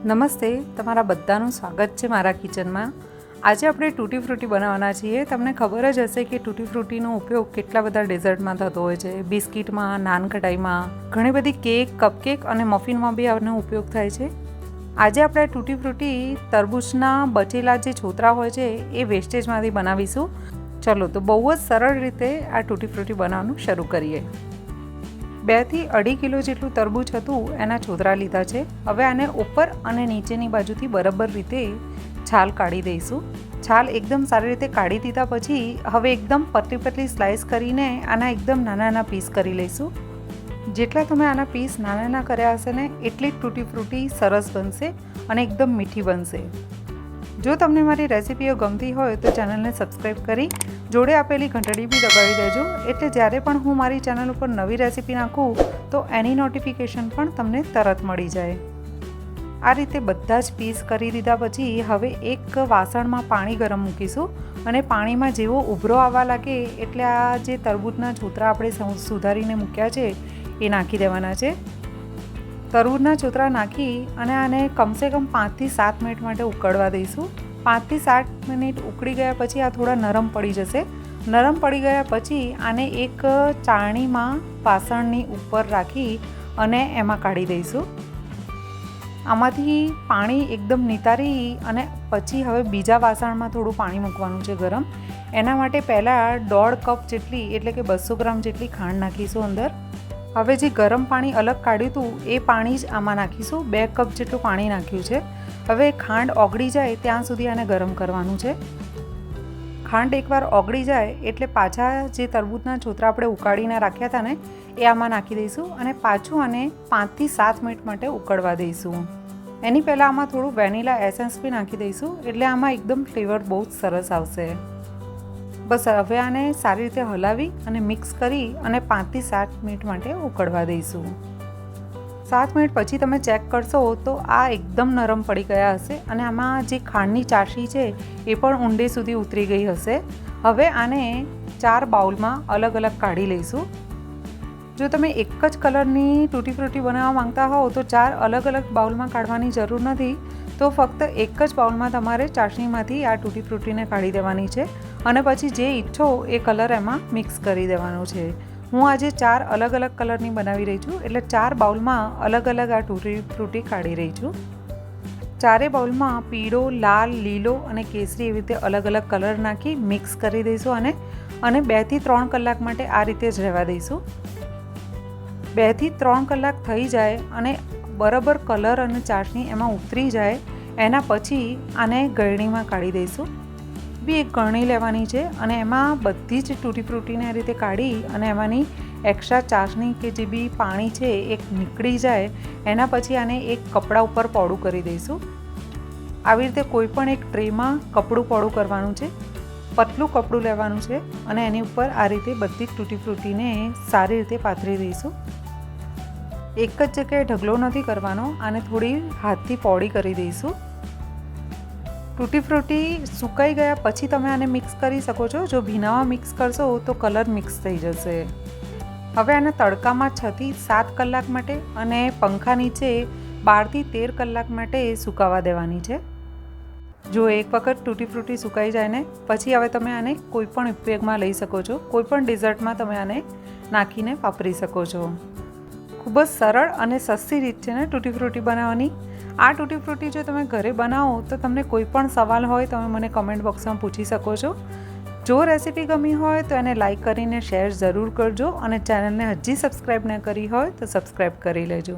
નમસ્તે, તમારા બધાનું સ્વાગત છે મારા કિચનમાં। આજે આપણે તૂટી ફ્રૂટી બનાવવાના છીએ। તમને ખબર જ હશે કે તૂટી ફ્રૂટીનો ઉપયોગ કેટલા બધા ડેઝર્ટમાં થતો હોય છે, બિસ્કિટમાં, નાન કઢાઈમાં, ઘણી બધી કેક, કપકેક અને મફિનમાં બી આનો ઉપયોગ થાય છે। આજે આપણે તૂટી ફ્રૂટી તરબૂચના બચેલા જે છોતરા હોય છે એ વેસ્ટેજમાંથી બનાવીશું। ચલો તો બહુ જ સરળ રીતે આ તૂટી ફ્રૂટી બનાવવાનું શરૂ કરીએ। 2 થી 2.5 કિલો જેટલું તરબૂચ હતું એના છોતરા લીધા છે। હવે આને ઉપર અને નીચેની બાજુથી બરાબર રીતે છાલ કાઢી દઈશું। છાલ એકદમ સારી રીતે કાઢી દીધા પછી હવે એકદમ પતલી પતલી સ્લાઇસ કરીને આના એકદમ નાના નાના પીસ કરી લઈશું। જેટલા તમે આના પીસ નાના નાના કર્યા હશે ને એટલી જ તૂટી ફ્રૂટી સરસ બનશે અને એકદમ મીઠી બનશે। જો તમને મારી રેસિપીઓ ગમતી હોય તો ચેનલને સબસ્ક્રાઈબ કરી જોડે આપેલી ઘંટડી બી દબાવી દેજો, એટલે જ્યારે પણ હું મારી ચેનલ ઉપર નવી રેસિપી નાખું તો એની નોટિફિકેશન પણ તમને તરત મળી જાય। આ રીતે બધા જ પીસ કરી દીધા પછી હવે એક વાસણમાં પાણી ગરમ મૂકીશું અને પાણીમાં જેવો ઉભરો આવવા લાગે એટલે આ જે તરબૂચના છોતરા આપણે સુધારીને મૂક્યા છે એ નાખી દેવાના છે। તરબૂચના છોતરા નાખી અને આને કમસે કમ 5 થી 7 મિનિટ માટે ઉકળવા દઈશું। 5 થી 7 મિનિટ ઉકળી ગયા પછી આ થોડા નરમ પડી જશે। નરમ પડી ગયા પછી આને એક ચાળણીમાં વાસણની ઉપર રાખી અને એમાં કાઢી દઈશું। આમાંથી પાણી એકદમ નિતારી અને પછી હવે બીજા વાસણમાં થોડું પાણી મૂકવાનું છે ગરમ। એના માટે પહેલાં 1.5 કપ જેટલી એટલે કે 200 ગ્રામ જેટલી ખાંડ નાખીશું અંદર। હવે જે ગરમ પાણી અલગ કાઢ્યું હતું એ પાણી જ આમાં નાખીશું। 2 કપ જેટલું પાણી નાખ્યું છે। હવે ખાંડ ઓગળી જાય ત્યાં સુધી આને ગરમ કરવાનું છે। ખાંડ એકવાર ઓગળી જાય એટલે પાછા જે તરબૂચના છોતરા આપણે ઉકાળીને રાખ્યા હતા ને એ આમાં નાખી દઈશું અને પાછું આને 5 થી 7 મિનિટ માટે ઉકળવા દઈશું। એની પહેલાં આમાં થોડું વેનીલા એસેન્સ બી નાખી દઈશું એટલે આમાં એકદમ ફ્લેવર બહુ જ સરસ આવશે। બસ હવે આને સારી રીતે હલાવી અને મિક્સ કરી અને 5 થી 7 મિનિટ માટે ઉકળવા દઈશું। 7 મિનિટ પછી તમે ચેક કરશો તો આ એકદમ નરમ પડી ગયા હશે અને આમાં જે ખાંડની ચાસણી છે એ પણ ઊંડે સુધી ઉતરી ગઈ હશે। હવે આને 4 બાઉલમાં અલગ અલગ કાઢી લઈશું। જો તમે એક જ કલરની તૂટી ફ્રૂટી બનાવવા માંગતા હોવ તો 4 અલગ અલગ બાઉલમાં કાઢવાની જરૂર નથી, તો ફક્ત એક જ બાઉલમાં તમારે ચાસણીમાંથી આ તૂટી ફ્રૂટીને કાઢી દેવાની છે અને પછી જે ઈચ્છો એ કલર એમાં મિક્સ કરી દેવાનો છે। હું આજે 4 અલગ અલગ કલરની બનાવી રહી છું એટલે 4 બાઉલમાં અલગ અલગ આ તૂટી ફ્રૂટી કાઢી રહી છું। 4 બાઉલમાં પીળો, લાલ, લીલો અને કેસરી એવી રીતે અલગ અલગ કલર નાખી મિક્સ કરી દઈશું અને 2 થી 3 કલાક માટે આ રીતે જ રહેવા દઈશું। 2 થી 3 કલાક થઈ જાય અને બરાબર કલર અને ચાસણી એમાં ઉતરી જાય એના પછી આને ગળણીમાં કાઢી દઈશું। બી એક ગળણી લેવાની છે અને એમાં બધી જ તૂટી ફ્રૂટીને આ રીતે કાઢી અને એમાંની એક્સ્ટ્રા ચાસણી કે જે બી પાણી છે એ નીકળી જાય એના પછી આને એક કપડા ઉપર પોળું કરી દઈશું। આવી રીતે કોઈ પણ એક ટ્રેમાં કપડું પોળું કરવાનું છે, પતલું કપડું લેવાનું છે અને એની ઉપર આ રીતે બધી જ તૂટી ફ્રૂટીને સારી રીતે પાથરી દઈશું। એક જ જગ્યાએ ઢગલો નથી કરવાનો, આને થોડી હાથથી પોળી કરી દઈશું। તૂટી ફ્રૂટી સુકાઈ ગયા પછી તમે આને મિક્સ કરી શકો છો, જો ભીનામાં મિક્સ કરશો તો કલર મિક્સ થઈ જશે। હવે આને તડકામાં 6 થી 7 કલાક માટે અને પંખા નીચે 12 થી 13 કલાક માટે સુકાવા દેવાની છે। જો એક વખત તૂટી ફ્રૂટી સુકાઈ જાય ને પછી હવે તમે આને કોઈ પણ ઉપયોગમાં લઈ શકો છો, કોઈ પણ ડિઝર્ટમાં તમે આને નાખીને વાપરી શકો છો। ખૂબ જ સરળ અને સસ્તી રીત છે ને તૂટી ફ્રૂટી બનાવવાની। આ તૂટી ફ્રૂટી જો તમે ઘરે બનાવો તો તમને કોઈ પણ સવાલ હોય તમે મને કમેન્ટ બોક્સમાં પૂછી શકો છો। જો રેસિપી ગમી હોય તો એને લાઈક કરીને શેર જરૂર કરજો અને ચેનલને હજી સબસ્ક્રાઈબ ન કરી હોય તો સબસ્ક્રાઈબ કરી લેજો।